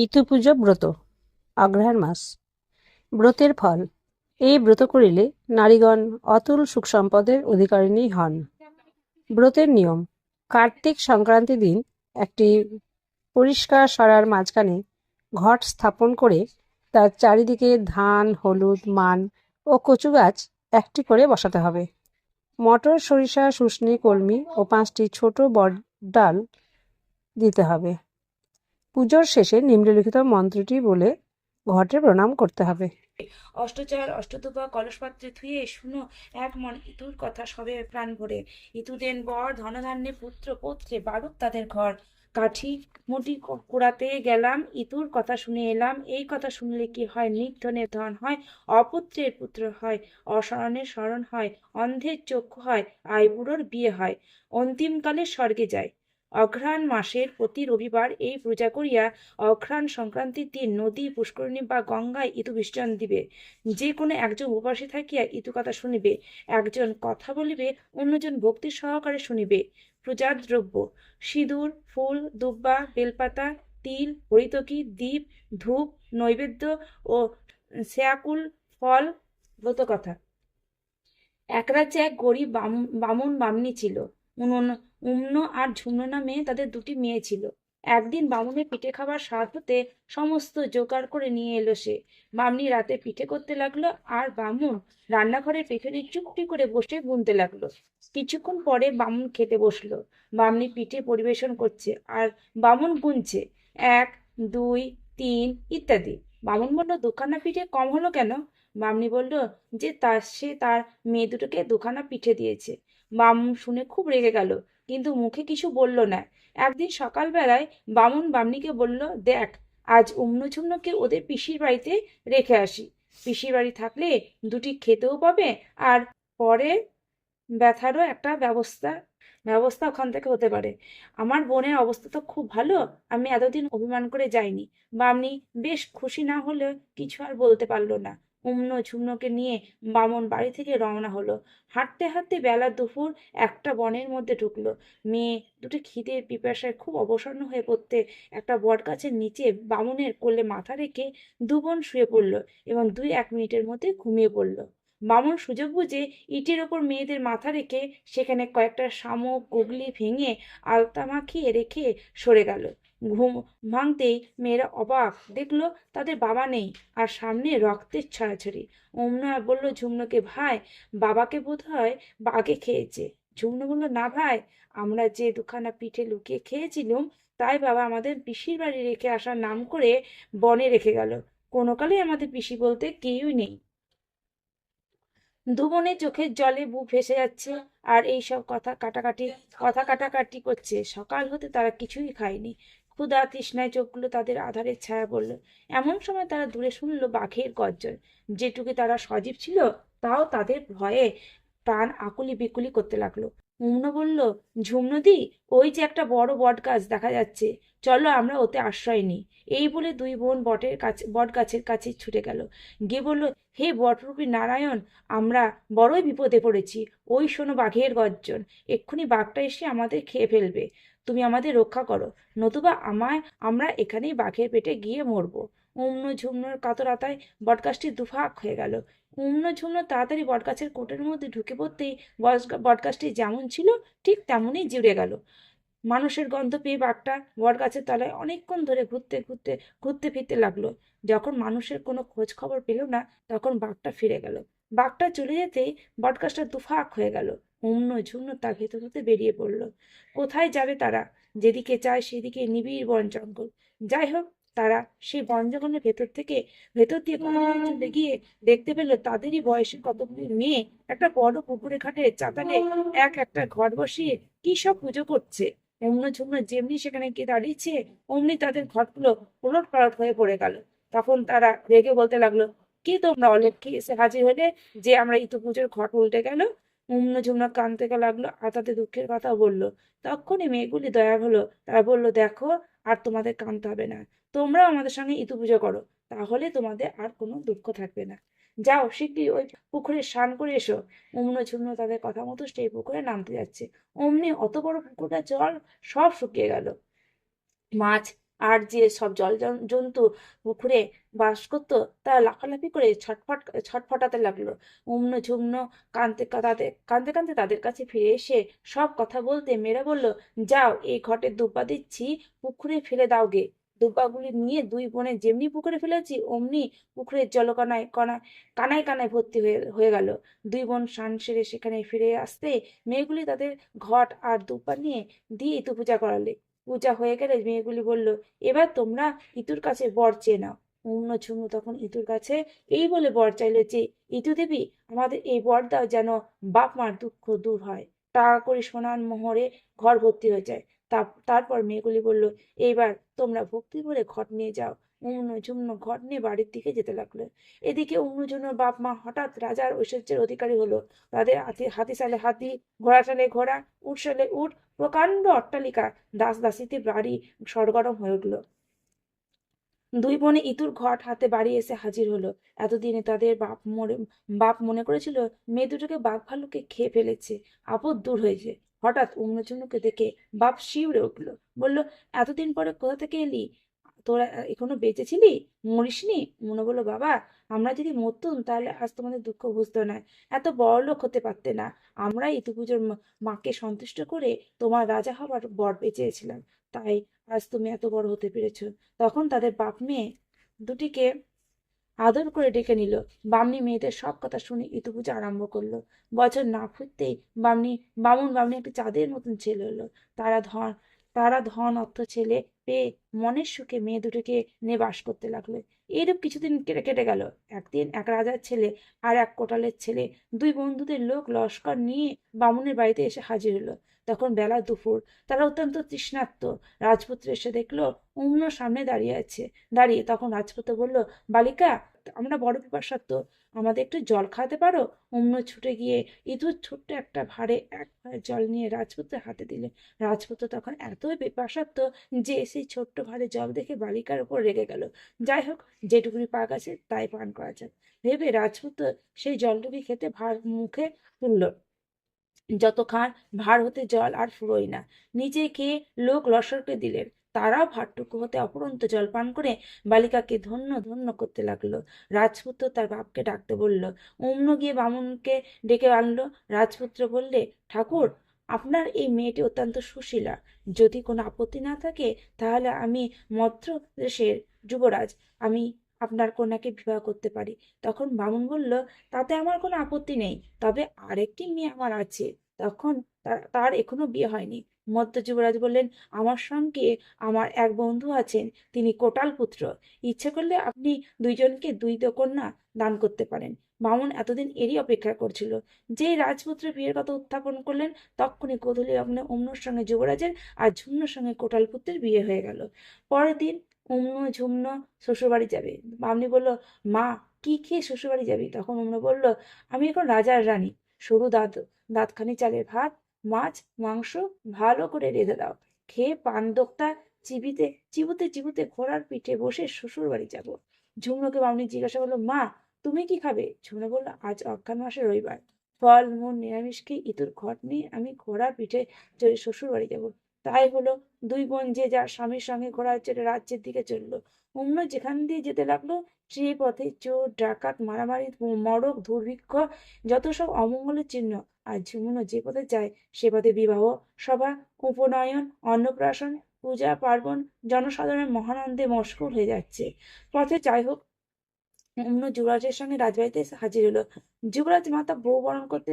ইতু পুজো ব্রত অগ্রহায়ণ মাস। ব্রতের ফল। এই ব্রত করিলে নারীগণ অতুল সুখ সম্পদের অধিকারিণী হন। ব্রতের নিয়ম। কার্তিক সংক্রান্তি দিন একটি পরিষ্কার সরার মাঝখানে ঘট স্থাপন করে তার চারিদিকে ধান, হলুদ, মান ও কচু গাছ একটি করে বসাতে হবে। মটর, সরিষা, শুষ্নী, কলমি ও 5টি ছোট বট ডাল দিতে হবে। পুজোর শেষে নিম্নলিখিত মন্ত্রটি বলে ঘটে প্রণাম করতে হবে। অষ্টচার অষ্টদুপা কলস পাত্রে থুয়ে শুনো এক মন ইতুর কথা সবে প্রাণ ভরে। ইতু দেন বর ধনধান্যে পুত্র পৌত্রে বাড়ুক তাদের ঘর। কাঠি মুটি কুড়াতে গেলাম, ইতুর কথা শুনে এলাম। এই কথা শুনলে কি হয়? নির্ধনের ধন হয়, অপুত্রের পুত্র হয়, অশরণের শরণ হয়, অন্ধের চক্ষু হয়, আইবুড়োর বিয়ে হয়, অন্তিমকালে স্বর্গে যায়। অঘ্রাণ মাসের প্রতি রবিবার এই পূজা করিয়া অঘ্রাণ সংক্রান্তির দিন নদী, পুষ্করিণী বা গঙ্গায় ইতু বিসর্জন দিবে। যে কোনো একজন উপবাসী থাকিয়া ইতু কথা শুনিবে, একজন কথা বলিবে, অন্যজন ভক্তি সহকারে শুনিবে। পূজার দ্রব্য: সিঁদুর, ফুল, দুব্বা, বেলপাতা, তিল, হরিতকি, দীপ, ধূপ, নৈবেদ্য ও শেয়াকুল ফল। ব্রতকথা। এক রাজ্যে এক গরিব বামুন বামনি ছিল। উম্ন আর ঝুম্ন নামে তাদের দুটি মেয়ে ছিল। একদিন বামুনের পিঠে খাবার স্বাদ হতে সমস্ত জোগাড় করে নিয়ে এলো সে। বামনি রাতে পিঠে করতে লাগলো আর বামুন রান্নাঘরের পেছনে চুপটি করে বসে গুনতে লাগলো। কিছুক্ষণ পরে বামুন খেতে বসলো। বামনি পিঠে পরিবেশন করছে আর বামুন গুনছে, 1, 2, 3 ইত্যাদি। বামুন বলল, দুখানা পিঠে কম হলো কেন? বামনি বলল যে সে তার মেয়ে দুটোকে দুখানা পিঠে দিয়েছে। বামুন শুনে খুব রেগে গেল, কিন্তু মুখে কিছু বলল না। একদিন সকালবেলায় বামুন বামনিকে বলল, দেখ, আজ অম্নঝুম্নকে ওদের পিসির বাড়িতে রেখে আসি। পিসির বাড়ি থাকলে দুটি খেতেও পাবে, আর পরে ব্যথারও একটা ব্যবস্থা ব্যবস্থা ওখান থেকে হতে পারে। আমার বোনের অবস্থা তো খুব ভালো, আমি এতদিন অভিমান করে যাইনি। বামনি বেশ খুশি না হলেও কিছু আর বলতে পারলো না। উম্ন ঝুমনোকে নিয়ে বামন বাড়ি থেকে রওনা হলো। হাঁটতে হাঁটতে বেলা দুপুর একটা বনের মধ্যে ঢুকলো। মেয়ে দুটো খিদের পিপাসায় খুব অবসন্ন হয়ে পড়তে একটা বট গাছের নিচে বামনের কোলে মাথা রেখে দু বোন শুয়ে পড়লো এবং 2-1 মিনিটের মধ্যে ঘুমিয়ে পড়লো। বামন সুযোগ বুঝে ইটের ওপর মেয়েদের মাথা রেখে সেখানে কয়েকটা শামুক গুগলি ভেঙে আলতা মাখিয়ে রেখে সরে গেল। ঘুম ভাঙতেই মেয়েরা অবাক, দেখলো তাদের বাবা নেই আর সামনে রক্তের ছড়াছড়ি। অমনা বলল ঝুমনুকে, ভাই, বাবাকে বোধ হয় বাঘে খেয়েছে। ঝুমনু বলল, না ভাই, আমরা যে দুখানা পিঠে লুকিয়ে খেয়েছিলাম তাই বাবা আমাদের পিসির বাড়ি রেখে আসার নাম করে বনে রেখে গেল। কোনো কালে আমাদের পিসি বলতে কেউই নেই। দু বোনের চোখের জলে বুক ভেসে যাচ্ছে আর এইসব কথা কাটাকাটি করছে। সকাল হতে তারা কিছুই খায়নি। ক্ষুধা তৃষ্ণায় চোখগুলো তাদের আধারের ছায়া পড়ল। এমন সময় তারা দূরে শুনলো বাঘের গর্জন। যেটুকু তারা সজীব ছিল তাও তাদের ভয়ে প্রাণ আকুলি বিকুলি করতে লাগলো। হুমনো বলল, ঝুমনদি, ওই যে একটা বড় বট গাছ দেখা যাচ্ছে, চলো আমরা ওতে আশ্রয় নিই। এই বলে দুই বোন বট গাছের কাছে ছুটে গেল। গিয়ে বলল, হে বটরূপী নারায়ণ, আমরা বড়ই বিপদে পড়েছি। ওই শোনো বাঘের গর্জন, এক্ষুনি বাঘটা এসে আমাদের খেয়ে ফেলবে। তুমি আমাদের রক্ষা করো, নতুবা আমরা এখানেই বাঘের পেটে গিয়ে মরবো। উম্ন ঝুমনোর কাতরাতায় বটগাছটি দুফাক হয়ে গেল। উম্ন ঝুমনো তাড়াতাড়ি বটগাছের কোটের মধ্যে ঢুকে পড়তেই বটগাছটি যেমন ছিল ঠিক তেমনই জুড়ে গেল। মানুষের গন্ধ পেয়ে বাঘটা বটগাছের তলায় অনেকক্ষণ ধরে ঘুরতে ফিরতে লাগলো। যখন মানুষের কোনো খোঁজ খবর পেল না, তখন বাঘটা ফিরে গেল। বাঘটা চলে যেতেই বটগাছটা দুফাক হয়ে গেল। হুমনো ঝুমনো তার ভেতর হতে বেরিয়ে পড়ল। কোথায় যাবে তারা? যেদিকে চায় সেদিকে নিবিড় বন জঙ্গল। যাই হোক, তারা সেই বন জঙ্গলের ভেতর দিয়ে চলে গিয়ে দেখতে পেল তাদেরই বয়সী কতগুলি মেয়ে একটা বড় পুকুরে ঘাটে চাতালে একটা ঘর বসিয়ে কি সব পুজো করছে। অমনি ঝুমনো যেমনি সেখানে গিয়ে দাঁড়িয়েছে, অমনি তাদের ঘটগুলো উলট পালট হয়ে পড়ে গেল। তখন তারা রেগে বলতে লাগলো, কি তোমরা অলক্ষ্মী এসে হাজির হলে যে আমরা ইতু পুজোর ঘট উল্টে গেল? অমনি ঝুমনা কাঁদতে লাগলো আর তাদের দুঃখের কথা বললো। তখনই মেয়েগুলি দয়া হলো, তারা বলল, দেখো, আর তোমাদের কাঁদতে হবে না, তোমরাও আমাদের সঙ্গে ইতু পুজো করো, তাহলে তোমাদের আর কোনো দুঃখ থাকবে না। যাও শিগগির ওই পুকুরে স্নান করে এসো। অমনি ঝুমনো তাদের কথা মতো সেই পুকুরে নামতে যাচ্ছে, অমনি অত বড় পুকুরটা জল সব শুকিয়ে গেল। মাছ আর যে সব জন্তু পুকুরে বাস করতো তারা লাফালাফি করে ছটফটাতে লাগলো। উম্ন ঝুম্ন কাঁদতে কাঁদতে তাদের কাছে ফিরে এসে সব কথা বলতে মেয়েরা বলল, যাও এই ঘটে দুব্বা দিচ্ছি, পুকুরে ফেলে দাও গে। দুব্বাগুলি নিয়ে দুই বোনে যেমনি পুকুরে ফেলেছি অমনি পুকুরের জলকণায় কানায় কানায় ভর্তি হয়ে হয়ে গেল। দুই বোন স্নান সেরে সেখানে ফিরে আসতে মেয়েগুলি তাদের ঘট আর দুব্বা নিয়ে দিয়ে ইতু পূজা করালে। পূজা হয়ে গেলে মেয়েগুলি বলল, এবার তোমরা ইতুর কাছে বর চেয়ে নাও। অন্য ঝুমু তখন ইতুর কাছে এই বলে বর চাইল যে, ইতু দেবী, আমাদের এই বর দাও যেন বাপ মার দুঃখ দূর হয়, টাকা করে সোনার মোহরে ঘর ভর্তি হয়ে যায়। তারপর মেয়েগুলি বলল, এইবার তোমরা ভক্তি ভরে ঘট নিয়ে যাও। অন্য ঝুমনো ঘট নিয়ে বাড়ির দিকে যেতে লাগলো। এদিকে অন্যজনের বাপ মা হঠাৎ রাজার ঐশ্বর্যের অধিকারী হলো। তাদের হাতি সালে হাতি, ঘোড়া সালে ঘোড়া, উট সালে উট, প্রকাণ্ড অট্টালিকা, দাস দাসীতে বাড়ি সরগরম হয়ে উঠল। দুই বোনে ইতুর ঘট হাতে বাড়ি এসে হাজির হলো। এতদিনে তাদের বাপ মনে করেছিল মেয়ে দুটোকে বাঘ ভাল্লুকে খেয়ে ফেলেছে, আপদ দূর হয়েছে। হঠাৎ অন্যজনকে দেখে বাপ শিউরে উঠল, বলল, এতদিন পরে কোথা থেকে এলি? তোরা এখনো বেঁচে ছিলি, মরিসনি? মনে বললো, বাবা, আমরা যদি মরতুম তাহলে আজ তোমাদের দুঃখ বুঝতো না, এত বড়লোক হতে পারতে না। আমরা ইতু পুজোর মাকে সন্তুষ্ট করে তোমার রাজা হবার বর চেয়েছিলাম, তাই আজ তুমি এত বড় হতে পেরেছো। তখন তাদের বাপ মেয়ে দুটিকে আদর করে ডেকে নিল। বামনি মেয়েদের সব কথা শুনে ইতু পূজা আরম্ভ করলো। বছর না ফুটতেই বামনি বামনি একটা চাঁদের মতন ছেলে হলো। তারা ধন তারা ধন অর্থ ছেলে পেয়ে মনের সুখে মেয়ে দুটোকে নিয়ে বাস করতে লাগলো। এইরূপ কিছুদিন কেটে কেটে গেল। একদিন এক রাজার ছেলে আর এক কোটালের ছেলে দুই বন্ধুদের লোক লস্কর নিয়ে বামুনের বাড়িতে এসে হাজির হলো। তখন বেলা দুপুর। তারা অত্যন্ত তৃষ্ণার্ত। রাজপুত্র এসে দেখলো অন্য সামনে দাঁড়িয়ে। তখন রাজপুত্র বলল, বালিকা, আমরা বড় পিপাসার্ত, আমাদের একটু জল খাওয়াতে পারো? অমনি ছুটে গিয়ে ইঁদুর ছোট্ট একটা ভাঁড়ে এক ভাঁড় জল নিয়ে রাজপুত্রের হাতে দিলে। রাজপুত্র তখন এতই পিপাসার্ত যে সেই ছোট্ট ভাঁড়ে জল দেখে বালিকার উপর রেগে গেল। যাই হোক, যেটুকুনি পাক আছে তাই পান করা যাক ভেবে রাজপুত্র সেই জলটুকু খেতে ভাঁড় মুখে তুলল। যত খান ভাঁড় হতে জল আর ফুরোয় না। নিজে খেয়ে লোক লস্করকে দিলেন। তারাও ভাঁড়টুকু হতে অপরন্ত জল পান করে বালিকাকে ধন্য ধন্য করতে লাগলো। রাজপুত্র তার বাপকে ডাকতে বলল। অমনি গিয়ে বামুনকে ডেকে আনলো। রাজপুত্র বললে, ঠাকুর, আপনার এই মেয়েটি অত্যন্ত সুশীলা। যদি কোনো আপত্তি না থাকে তাহলে আমি মদ্র দেশের যুবরাজ, আমি আপনার কন্যাকে বিবাহ করতে পারি। তখন বামুন বলল, তাতে আমার কোনো আপত্তি নেই, তবে আরেকটি মেয়ে আমার আছে। তখন তার এখনো বিয়ে হয়নি। মধ্য যুবরাজ বললেন, আমার সঙ্গে আমার এক বন্ধু আছেন, তিনি কোটাল পুত্র। ইচ্ছে করলে আপনি দুইজনকে দুই কন্যা দান করতে পারেন। বামুন এতদিন এরই অপেক্ষা করছিল। যেই রাজপুত্র বিয়ের কথা উত্থাপন করলেন তক্ষুনি গোধূলি লগ্নে অমনুর সঙ্গে যুবরাজের আর ঝুমনুর সঙ্গে কোটাল পুত্রের বিয়ে হয়ে গেল। পরের দিন অমনু ঝুমনু শ্বশুরবাড়ি যাবে। বামনি বলল, মা, কি খেয়ে শ্বশুরবাড়ি যাবি? তখন অমনু বলল, আমি এখন রাজার রানী, সরু দাঁতখানি চালের ভাত, মাছ, মাংস ভালো করে রেঁধে দাও, খেয়ে পান দোক্তা চিবিতে চিবুতে চিবুতে ঘোড়ার পিঠে বসে শ্বশুর বাড়ি যাবো। ঝুমনুকে বামনি জিজ্ঞাসা করলো, মা, তুমি কি খাবে? ঝুমনু বলল, আজ অজ্ঞান মাসের রবিবার, ফল মূল নিরামিষ খেয়ে ইতুর ঘট নিয়ে আমি ঘোড়ার পিঠে চড়ে শ্বশুর বাড়ি যাবো। তাই হলো। দুই বোন যে যার স্বামীর সঙ্গে ঘোড়ায় চড়ে রাজ্যের দিকে চললো। অমনি যেখান দিয়ে যেতে লাগলো সে পথে চোর ডাকাত মারামারি মড়ক দুর্ভিক্ষ যত সব অমঙ্গলের চিহ্ন। আর ঝুমুনও যে পথে যায় সে পথে বিবাহ সভা, উপনয়ন, অন্নপ্রাশন, পূজা পার্বণ, জনসাধারণের মহানন্দে মশগুল হয়ে যাচ্ছে। পথে যাই হোক, অন্য যুবরাজের সঙ্গে রাজবাড়িতে এসে হাজির হলো। যুবরাজ মাতা বউ বরণ করতে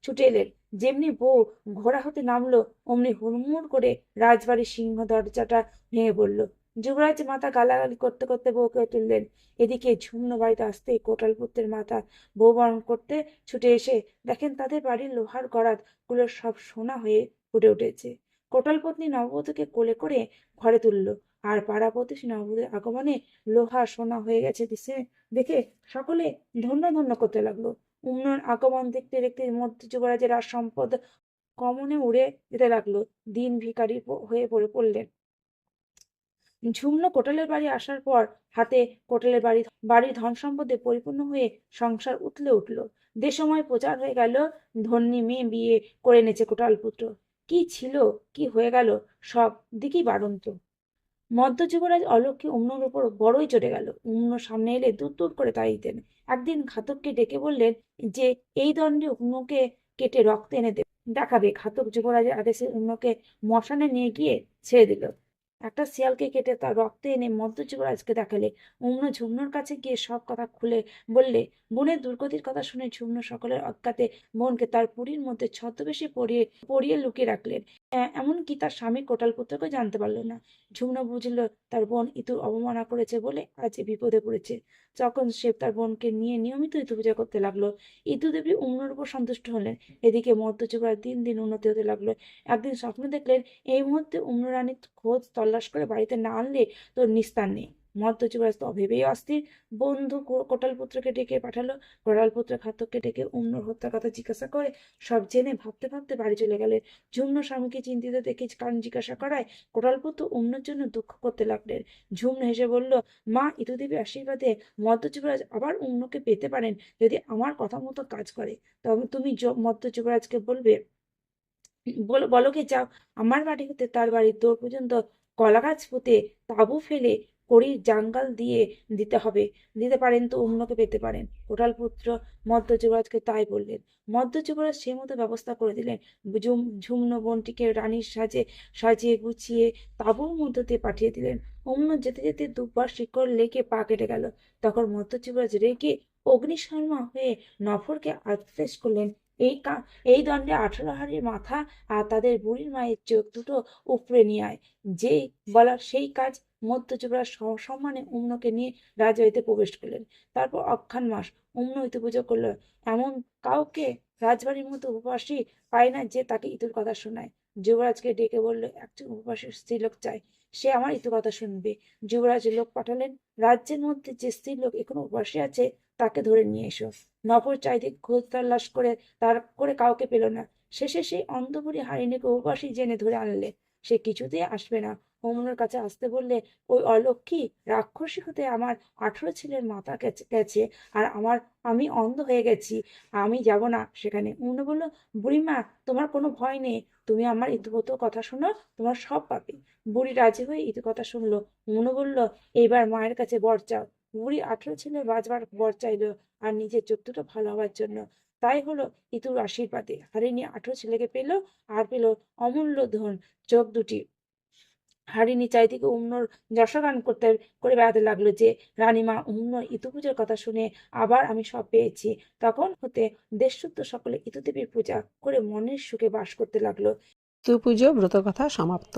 ছুটে এলেন। যেমনি বউ ঘোড়া হতে নামলো অমনি হুড়মুড় করে রাজবাড়ির সিংহ দরজাটা ভেঙে পড়ল। যুবরাজ মাতা গালাগালি করতে করতে বউকে তুললেন। এদিকে ঝুমনো বাড়িতে আসতে কোটাল পুত্রের মাতা বউ বরণ করতে ছুটে এসে দেখেন তাদের বাড়ির লোহার গরাদ গুলো সব সোনা হয়ে ফুটে উঠেছে। কোটাল পত্নী নববধূকে কোলে করে ঘরে তুললো। আর পাড়া প্রতিবেশী নববধূর আগমনে লোহা সোনা হয়ে গেছে দেখে সকলে ধন্য ধন্য করতে লাগলো। উমরার আগমন দেখতে দেখতে মধ্য যুবরাজের আর সম্পদ কমনে উড়ে যেতে লাগলো। দিন ভিখারি হয়ে পড়লেন। ঝুমনো কোটালের বাড়ি আসার পর হাতে কোটালের বাড়ির ধন সম্পদে পরিপূর্ণ হয়ে সংসার উঠলে উঠল। দেশময় প্রচার হয়ে গেল, ধন্যী মেয়ে বিয়ে করে এনেছে কোটাল পুত্র। কি ছিল, কি হয়ে গেল, সব দিকেই বাড়ন্ত। মধ্য যুবরাজ অলক্ষ্মী অম্নুর উপর বড়ই চড়ে গেল। অম্ন সামনে এলে দূর দূর করে তাড়িতেন। একদিন ঘাতককে ডেকে বললেন যে এই দণ্ডে অম্নকে কেটে রক্ত এনে দেখাবে। ঘাতক যুবরাজের আদেশে অম্নকে মশানে নিয়ে গিয়ে ছেড়ে দিল। একটা শিয়ালকে কেটে তার রক্ত এনে মধ্য যুবরাজকে দেখালে। অম্ন ঝুমনুর কাছে গিয়ে সব কথা খুলে বললে। বোনের দুর্গতির কথা শুনে ঝুমনু সকলের অজ্ঞাতে বোনকে তার পুরীর মধ্যে ছদ্মবেশে পরিয়ে পরিয়ে লুকিয়ে রাখলেন। এমনকি তার স্বামী কোটালপুত্রকে জানতে পারল না। ঝুমনা বুঝল তার বোন ইতুর অবমাননা করেছে বলে আজ এ বিপদে পড়েছে। তখন সে তার বোনকে নিয়ে নিয়মিত ইতু পূজা করতে লাগলো। ইতু দেবী অম্নুর উপর সন্তুষ্ট হলেন। এদিকে মধ্য যুবরাজ দিন দিন উন্নতি হতে লাগলো। একদিন স্বপ্নে দেখলেন এই মুহূর্তে অম্নু রানীর খোঁজ তল্লাশ করে বাড়িতে না আনলে তোর নিস্তার নেই। মধ্য যুবরাজ তো ভেবেই অস্থির। বন্ধু কোটালপুত্রকে ডেকে পাঠালো। কোটালপুত্র ঘাতককে ডেকে অম্নুর হত্যার কথা জিজ্ঞাসা করে সব জেনে ভাবতে ভাবতে বাড়ি চলে গেলেন। ঝুমনু স্বামীকে চিন্তিত দেখে কারণ জিজ্ঞাসা করায় কোটালপুত্র অন্যের জন্য দুঃখ করতে লাগলেন। ঝুমনু হেসে বলল, মা ইতুদেবীর আশীর্বাদে মধ্য যুবরাজ আবার অন্যকে পেতে পারেন যদি আমার কথা মতো কাজ করে। তবে তুমি মধ্য যুবরাজকে বলবে বলো কি যাও আমার বাড়ি হতে তার বাড়ির দূর পর্যন্ত কলা গাছ পুঁতে তাঁবু ফেলে কড়ির জাঙ্গাল দিয়ে দিতে পারেন তো অন্যকে পেতে পারেন। কোটালপুত্র মধ্য যুবরাজকে তাই বললেন। মধ্য যুবরাজ সে মতো ব্যবস্থা করে দিলেন। ঝুমনো বোনটিকে রানীর সাজিয়ে গুছিয়ে তাঁবুর মধ্য দিয়ে পাঠিয়ে দিলেন। অন্য যেতে যেতে দুবার শিকড় লেগে পা কেটে গেল। তখন মধ্য যুবরাজ রেগে অগ্নিশর্মা হয়ে নফরকে আদেশ করলেন, এই দণ্ডে 18 হাড়ির মাথা আর তাদের বুড়ির মায়ের চোখ দুটো উপড়ে নিয়ে আয়। যেই বলার সেই কাজ। মধ্য যুবরাজ সসম্মানে অম্নকে নিয়ে রাজবাড়িতে প্রবেশ করলেন। তারপর অজ্ঞান মাস অম্ন ইতু পুজো করলো। এমন কাউকে রাজবাড়ির মতো উপবাসী পায় না যে তাকে ইতুর কথা শোনায়। যুবরাজকে ডেকে বলল, একজন উপবাসী স্ত্রীলোক চাই, সে আমার ইতু কথা শুনবে। যুবরাজ লোক পাঠালেন, রাজ্যের মধ্যে যে স্ত্রীলোক এখনো উপবাসী আছে তাকে ধরে নিয়ে এসো। নগর চারিদিক খোঁজ তল্লাশ করে কাউকে পেল না। শেষে সেই অন্ধপুরী হারিণীকে উপবাসী জেনে ধরে আনলে। সে কিছুতেই আসবে না। অমুনের কাছে আসতে বললে, ওই অলক্ষী রাক্ষসী হতে আমার 18 ছেলের মাথা গেছে আর আমি অন্ধ হয়ে গেছি, আমি যাব না সেখানে। অমুন বলল, বুড়িমা তোমার কোনো ভয় নেই, তুমি আমার ইতিগত কথা শোনো, তোমার সব পাবে। বুড়ি রাজি হয়ে ইতি কথা শুনলো। অমুন বলল, এইবার মায়ের কাছে বর চাও। বুড়ি 18 ছেলে বাঁচবার বর চাইলো আর নিজের চোখ দুটো ভালো হওয়ার জন্য। তাই হলো ইতুর আশীর্বাদে হারিণী 18 ছেলেকে পেল আর পেল অমূল্য ধন। চোখ দুটি হারিণী চারিদিকে অন্যর যশগান করে বেড়াতে লাগলো যে রানীমা অন্য ইতু পূজার কথা শুনে আবার আমি সব পেয়েছি। তখন হতে দেশশুদ্ধ সকলে ইতুদেবীর পূজা করে মনের সুখে বাস করতে লাগলো। ইতু পুজো ব্রতকথা সমাপ্ত।